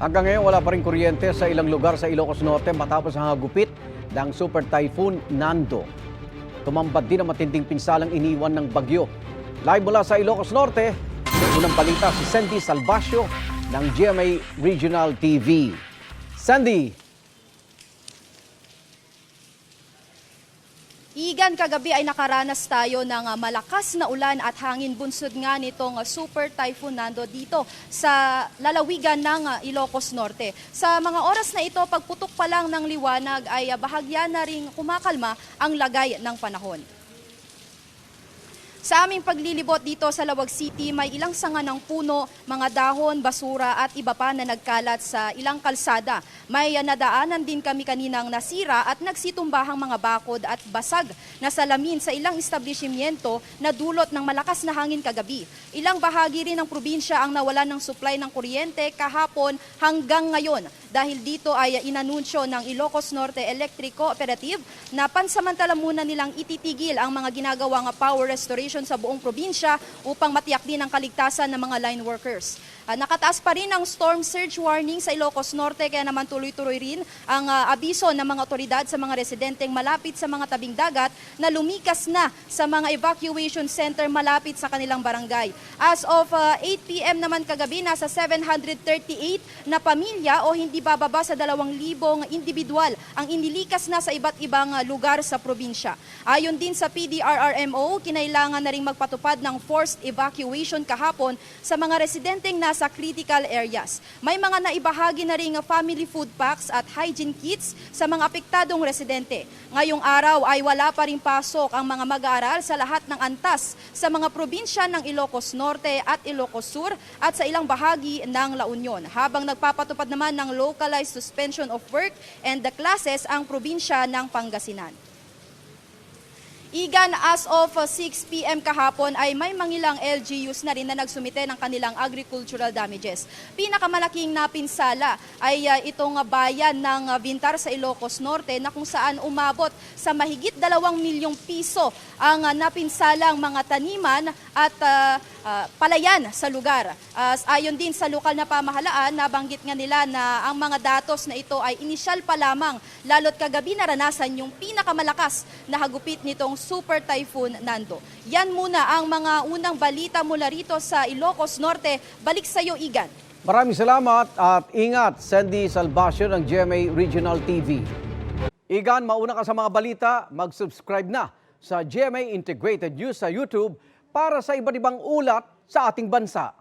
Hanggang ngayon wala pa rin kuryente sa ilang lugar sa Ilocos Norte matapos ang hagupit ng Super Typhoon Nando. Tumambad din ang matinding pinsalang iniwan ng bagyo. Live mula sa Ilocos Norte, may unang balita si Sandy Salvacio ng GMA Regional TV. Sandy! Igan, kagabi ay nakaranas tayo ng malakas na ulan at hangin bunsod nga nitong Super Typhoon Nando dito sa lalawigan ng Ilocos Norte. Sa mga oras na ito, pagputok pa lang ng liwanag ay bahagya na ring kumakalma ang lagay ng panahon. Sa aming paglilibot dito sa Lawag City, may ilang sanga ng puno, mga dahon, basura at iba pa na nagkalat sa ilang kalsada. May nadaanan din kami kaninang nasira at nagsitumbahang mga bakod at basag na salamin sa ilang establishmento na dulot ng malakas na hangin kagabi. Ilang bahagi rin ng probinsya ang nawalan ng supply ng kuryente kahapon hanggang ngayon. Dahil dito ay inanunsyo ng Ilocos Norte Electric Cooperative na pansamantala muna nilang ititigil ang mga ginagawang power restoration sa buong probinsya upang matiyak din ang kaligtasan ng mga line workers. Nakataas pa rin ang storm surge warning sa Ilocos Norte kaya naman tuloy-tuloy rin ang abiso ng mga otoridad sa mga residenteng malapit sa mga tabing dagat na lumikas na sa mga evacuation center malapit sa kanilang barangay. As of 8 p.m. naman kagabi, nasa 738 na pamilya o hindi bababa sa 2,000 individual ang inilikas na sa iba't ibang lugar sa probinsya. Ayon din sa PDRRMO, kinailangan na rin magpatupad ng forced evacuation kahapon sa mga residenteng nasa critical areas. May mga naibahagi na ring family food packs at hygiene kits sa mga apektadong residente. Ngayong araw ay wala pa rin pasok ang mga mag-aaral sa lahat ng antas sa mga probinsya ng Ilocos Norte at Ilocos Sur at sa ilang bahagi ng La Union. Habang nagpapatupad naman ng localized suspension of work and the classes ang probinsya ng Pangasinan. Igan, as of 6 p.m. kahapon ay may mangilang LGUs na rin na nagsumite ng kanilang agricultural damages. Pinakamalaking napinsala ay itong bayan ng Bintar sa Ilocos Norte na kung saan umabot sa mahigit 2 milyong piso ang napinsalang mga taniman at palayan sa lugar. Ayon din sa lokal na pamahalaan, nabanggit nga nila na ang mga datos na ito ay inisyal pa lamang, lalo't kagabi naranasan yung pinakamalakas na hagupit nitong Super Typhoon Nando. Yan muna ang mga unang balita mula rito sa Ilocos Norte. Balik sa iyo, Igan. Maraming salamat at ingat, Sandy Salvacio ng GMA Regional TV. Igan, mauna ka sa mga balita, mag-subscribe na sa GMA Integrated News sa YouTube para sa iba't ibang ulat sa ating bansa.